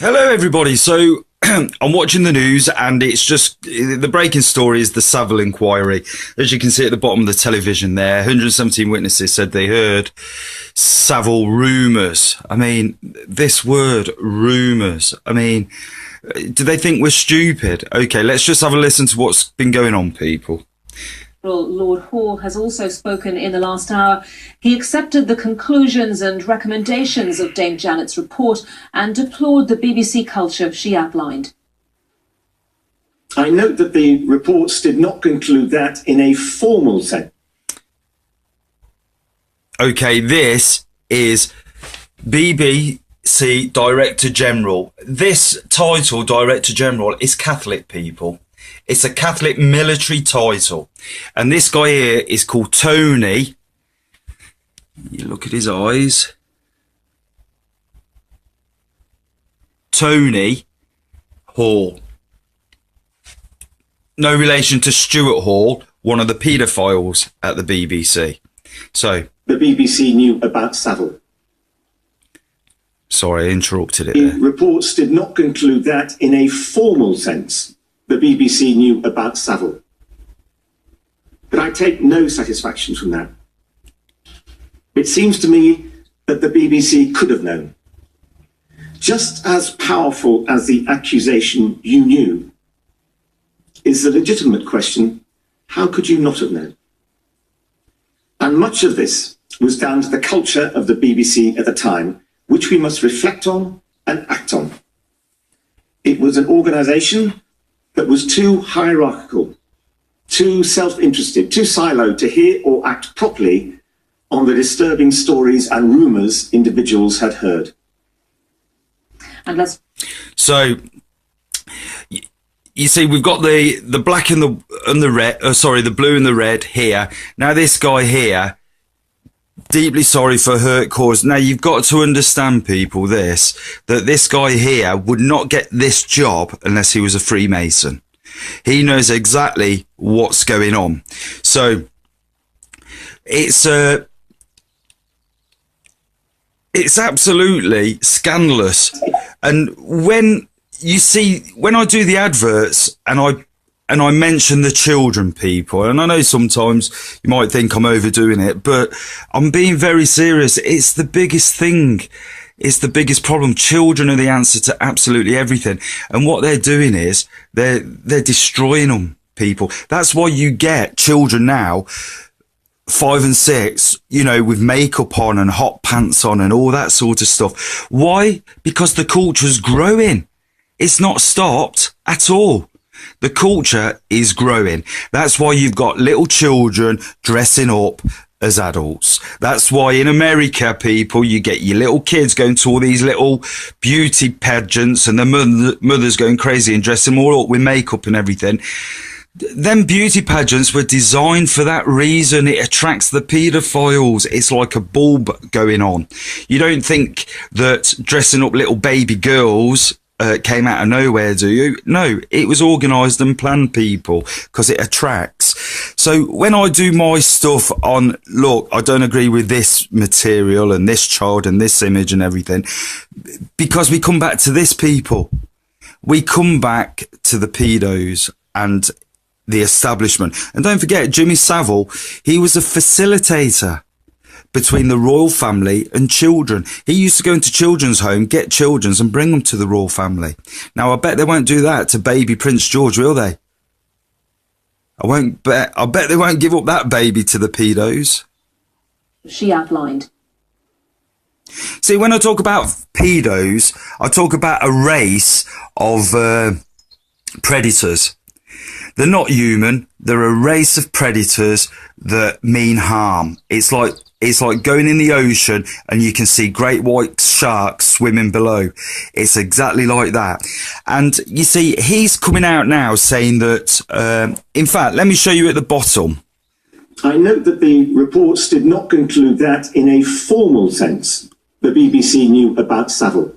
Hello, everybody. So I'm watching the news, and it's just the breaking story is the Savile inquiry. As you can see at the bottom of the television there, 117 witnesses said they heard Savile rumours. I mean, this word, rumours. I mean, do they think we're stupid? Okay, let's just have a listen to what's been going on, people. Lord Hall has also spoken in the last hour. He accepted the conclusions and recommendations of Dame Janet's report and deplored the BBC culture she outlined. I note that the reports did not conclude that in a formal sense. Okay, this is BBC Director General. This title, Director General, is Catholic, people. It's a Catholic military title. And this guy here is called Tony. You look at his eyes. Tony Hall. No relation to Stuart Hall, one of the paedophiles at the BBC. So the BBC knew about Savile. Sorry, I interrupted it The there. reports did not conclude that in a formal sense. The BBC knew about Savile. But I take no satisfaction from that. It seems to me that the BBC could have known. Just as powerful as the accusation you knew is the legitimate question, how could you not have known? And much of this was down to the culture of the BBC at the time, which we must reflect on and act on. It was an organisation that was too hierarchical, too self-interested, too siloed to hear or act properly on the disturbing stories and rumours individuals had heard. So, you see, we've got the black and the red. The blue and the red here. Now, this guy here, deeply sorry for hurt caused. Now, you've got to understand, people, that this guy here would not get this job unless he was a Freemason. He knows exactly what's going on. So it's absolutely scandalous. And when I do the adverts and I mention the children, people, and I know sometimes you might think I'm overdoing it, but I'm being very serious. It's the biggest thing. It's the biggest problem. Children are the answer to absolutely everything. And what they're doing is they're destroying them, people. That's why you get children now, 5 and 6, you know, with makeup on and hot pants on and all that sort of stuff. Why? Because the culture's growing. It's not stopped at all. The culture is growing. That's why you've got little children dressing up as adults. That's why in America, people, you get your little kids going to all these little beauty pageants and the mothers going crazy and dressing them all up with makeup and everything. Them beauty pageants were designed for that reason. It attracts the paedophiles. It's like a bulb going on. You don't think that dressing up little baby girls came out of nowhere, do you? No, it was organised and planned, people, because it attracts. So when I do my stuff on, look, I don't agree with this material and this child and this image and everything, because we come back to this, people. We come back to the pedos and the establishment. And don't forget, Jimmy Savile, he was a facilitator between the royal family and children. He used to go into children's home, get children's and bring them to the royal family. Now, I bet they won't do that to baby Prince George, will they? I bet they won't give up that baby to the pedos. She outlined. See, when I talk about pedos, I talk about a race of predators. They're not human. They're a race of predators that mean harm. It's like going in the ocean and you can see great white sharks swimming below. It's exactly like that. And you see, he's coming out now saying that, in fact, let me show you at the bottom. I note that the reports did not conclude that in a formal sense the BBC knew about Savile.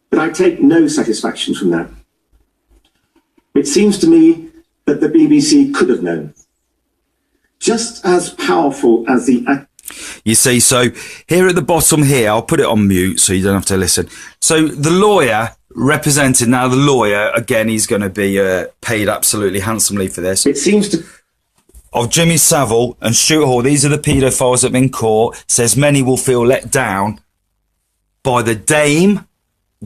But I take no satisfaction from that. It seems to me that the BBC could have known. Just as powerful as the You see, so here at the bottom here, I'll put it on mute so you don't have to listen. So the lawyer represented, now the lawyer, again, he's going to be paid absolutely handsomely for this. It seems to... Of Jimmy Savile and Stuart Hall, these are the paedophiles that have been caught, says many will feel let down by the Dame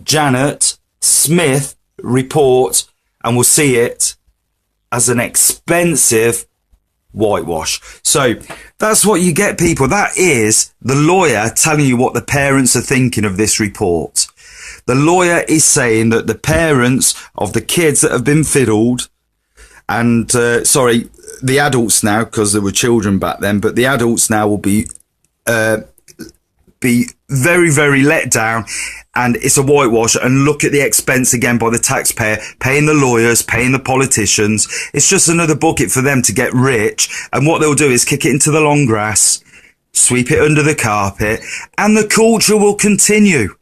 Janet Smith report and will see it as an expensive whitewash. So that's what you get, people. That is the lawyer telling you what the parents are thinking of this report. The lawyer is saying that the parents of the kids that have been fiddled and, sorry, the adults now, because there were children back then, but the adults now will be very, very let down, and it's a whitewash. And look at the expense again by the taxpayer, paying the lawyers, paying the politicians. It's just another bucket for them to get rich. And what they'll do is kick it into the long grass, sweep it under the carpet, and the culture will continue.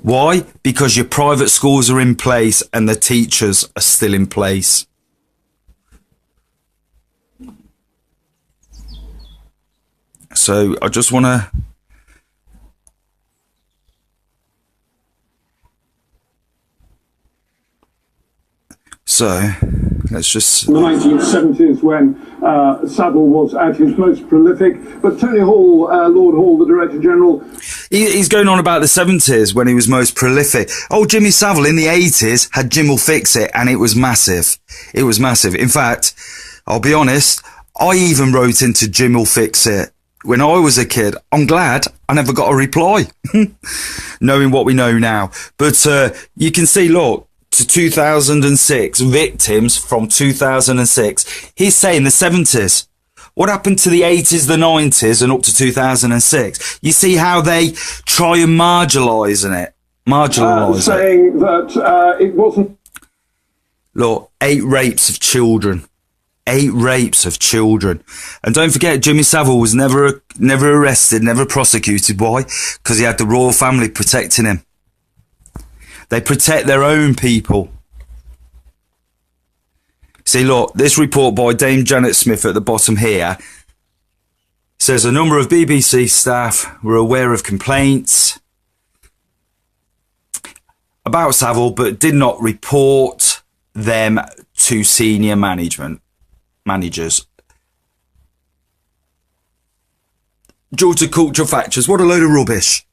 Why? Because your private schools are in place and the teachers are still in place. So I just want to... So let's just... In the 1970s, when Savile was at his most prolific. But Tony Hall, Lord Hall, the Director General... He's going on about the 70s when he was most prolific. Oh, Jimmy Savile in the 80s had Jim Will Fix It, and it was massive. It was massive. In fact, I'll be honest, I even wrote into Jim Will Fix It when I was a kid. I'm glad I never got a reply, knowing what we know now. But you can see, look, to 2006, victims from 2006. He's saying the 70s. What happened to the 80s, the 90s, and up to 2006? You see how they try and marginalise it? Saying that it wasn't... Look, 8 rapes of children. 8 rapes of children. And don't forget, Jimmy Savile was never arrested, never prosecuted. Why? Because he had the royal family protecting him. They protect their own people. See, look, this report by Dame Janet Smith at the bottom here says a number of BBC staff were aware of complaints about Savile, but did not report them to senior managers. Due to cultural factors. What a load of rubbish.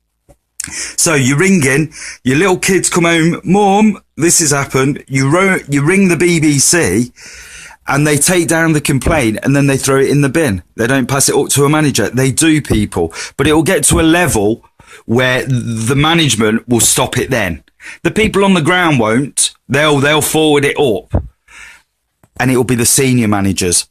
So you ring in, your little kids come home, Mum, this has happened. You ring the BBC and they take down the complaint and then they throw it in the bin. They don't pass it up to a manager. They do, people. But it will get to a level where the management will stop it then. The people on the ground won't. They'll forward it up. And it will be the senior managers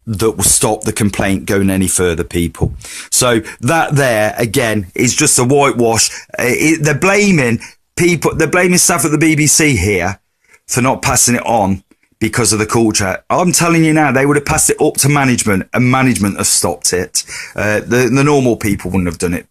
that will stop the complaint going any further, people. So that there, again, is just a whitewash. They're blaming people, they're blaming staff at the BBC here for not passing it on because of the culture. I'm telling you now, they would have passed it up to management and management have stopped it. The normal people wouldn't have done it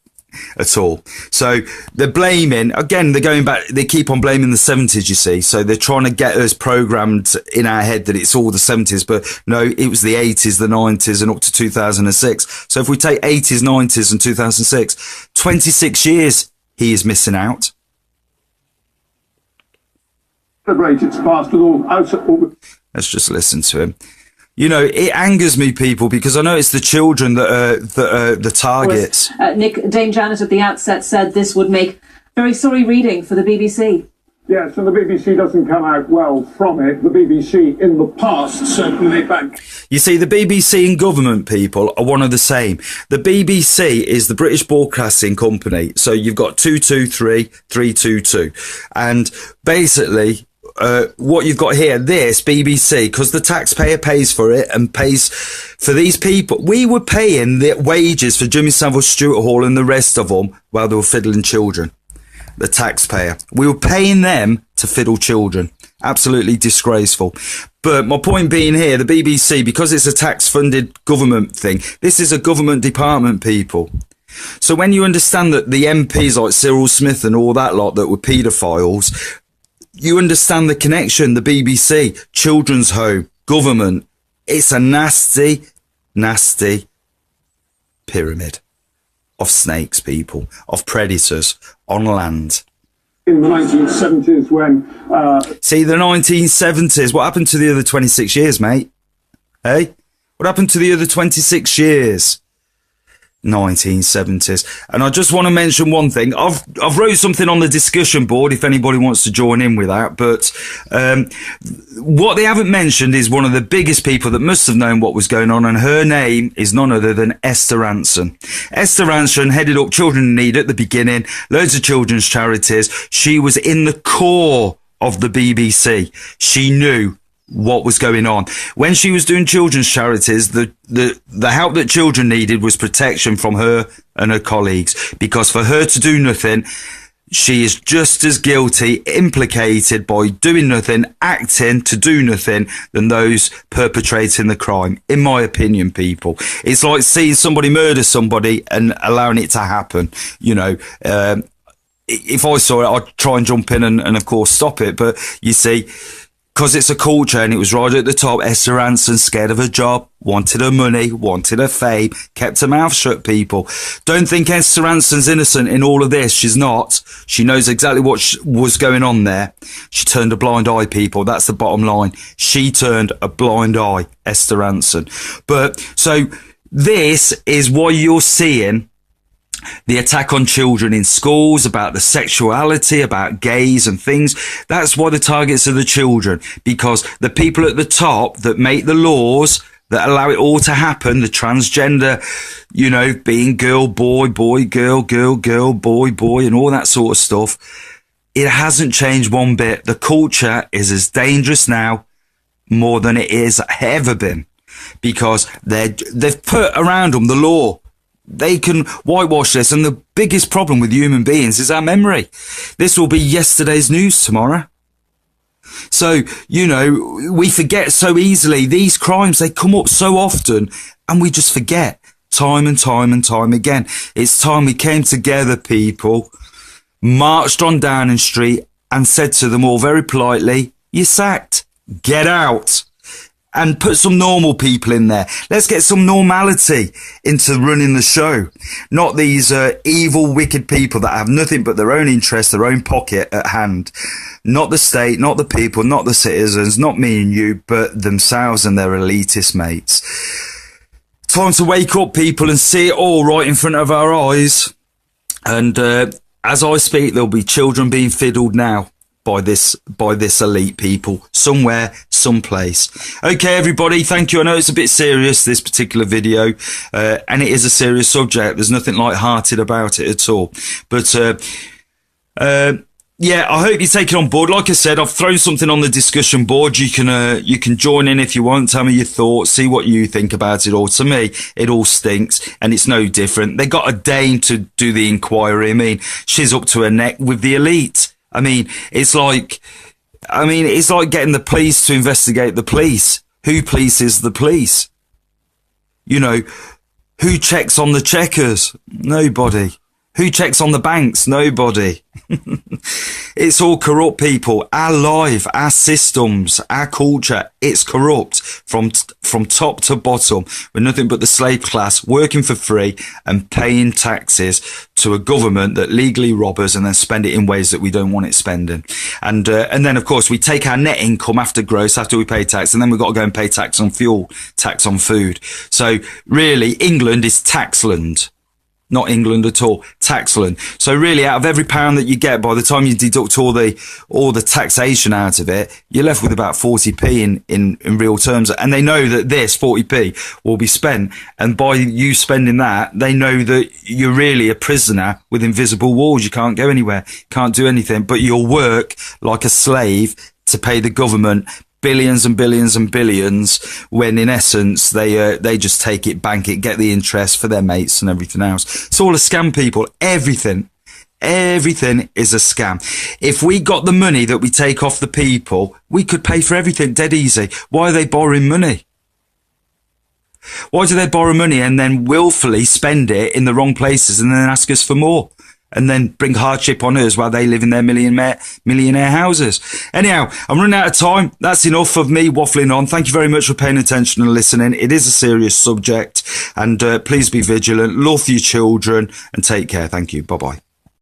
at all. So they're blaming, again, they're going back, they keep on blaming the 70s, you see. So they're trying to get us programmed in our head that it's all the 70s, but no, it was the 80s, the 90s and up to 2006. So if we take 80s, 90s and 2006, 26 years he is missing out. Celebrate its past with all... Let's just listen to him. You know, it angers me, people, because I know it's the children that are the targets. Nick, Dame Janet at the outset said this would make very sorry reading for the BBC. Yes, and the BBC doesn't come out well from it. The BBC in the past certainly back... You see, the BBC and government, people, are one of the same. The BBC is the British Broadcasting Company. So you've got 223, 322. And basically... what you've got here, this BBC, because the taxpayer pays for it and pays for these people. We were paying the wages for Jimmy Savile, Stuart Hall and the rest of them while they were fiddling children. The taxpayer. We were paying them to fiddle children. Absolutely disgraceful. But my point being here, the BBC, because it's a tax-funded government thing, this is a government department, people. So when you understand that the MPs like Cyril Smith and all that lot that were paedophiles, you understand the connection, the BBC, children's home, government. It's a nasty, nasty pyramid of snakes, people, of predators on land. In the 1970s when... See, the 1970s, what happened to the other 26 years, mate? Hey? What happened to the other 26 years? 1970s. And I just want to mention one thing. I've wrote something on the discussion board if anybody wants to join in with that. But what they haven't mentioned is one of the biggest people that must have known what was going on, and her name is none other than Esther Ranson. Esther Ranson headed up Children in Need at the beginning, loads of children's charities. She was in the core of the BBC. She knew what was going on when she was doing children's charities. The help that children needed was protection from her and her colleagues, because for her to do nothing, she is just as guilty, implicated by doing nothing, acting to do nothing, than those perpetrating the crime. In my opinion, people, it's like seeing somebody murder somebody and allowing it to happen. You know, if I saw it, I'd try and jump in and of course stop it. But you see, because it's a culture and it was right at the top, Esther Ranson, scared of her job, wanted her money, wanted her fame, kept her mouth shut, people. Don't think Esther Ranson's innocent in all of this. She's not. She knows exactly what was going on there. She turned a blind eye, people. That's the bottom line. She turned a blind eye, Esther Ranson. But, so, this is why you're seeing the attack on children in schools, about the sexuality, about gays and things. That's why the targets are the children, because the people at the top that make the laws that allow it all to happen, the transgender, you know, being girl, boy, boy, girl, girl, girl, boy, boy, and all that sort of stuff, it hasn't changed one bit. The culture is as dangerous now, more than it has ever been, because they've put around them the law. They can whitewash this, and the biggest problem with human beings is our memory. This will be yesterday's news tomorrow. So, you know, we forget so easily. These crimes, they come up so often, and we just forget time and time and time again. It's time we came together, people, marched on Downing Street and said to them all very politely, "You're sacked. Get out." And put some normal people in there. Let's get some normality into running the show. Not these evil, wicked people that have nothing but their own interest, their own pocket at hand. Not the state, not the people, not the citizens, not me and you, but themselves and their elitist mates. Time to wake up, people, and see it all right in front of our eyes. And as I speak, there'll be children being fiddled now by this elite people, somewhere, someplace. Okay, everybody, thank you. I know it's a bit serious, this particular video, and it is a serious subject. There's nothing light-hearted about it at all. But, yeah, I hope you take it on board. Like I said, I've thrown something on the discussion board. You can join in if you want. Tell me your thoughts. See what you think about it all. To me, it all stinks, and it's no different. They got a Dane to do the inquiry. I mean, she's up to her neck with the elite. I mean, it's like getting the police to investigate the police. Who polices the police? You know, who checks on the checkers? Nobody. Who checks on the banks? Nobody. It's all corrupt, people. Our life, our systems, our culture, it's corrupt from top to bottom. We're nothing but the slave class working for free and paying taxes to a government that legally rob us and then spend it in ways that we don't want it spending. And then, of course, we take our net income after gross, after we pay tax, and then we've got to go and pay tax on fuel, tax on food. So really, England is taxland. Not England at all, taxland. So really, out of every pound that you get, by the time you deduct all the taxation out of it, you're left with about 40p in real terms. And they know that this 40p will be spent. And by you spending that, they know that you're really a prisoner with invisible walls. You can't go anywhere, can't do anything, but you'll work like a slave to pay the government billions and billions and billions, when in essence they just take it, bank it, get the interest for their mates and everything else. It's all a scam, people. Everything is a scam. If we got the money that we take off the people, we could pay for everything dead easy. Why are they borrowing money? Why do they borrow money and then willfully spend it in the wrong places and then ask us for more? and then bring hardship on us while they live in their millionaire houses. Anyhow, I'm running out of time. That's enough of me waffling on. Thank you very much for paying attention and listening. It is a serious subject, and please be vigilant, love your children, and take care. Thank you. Bye-bye.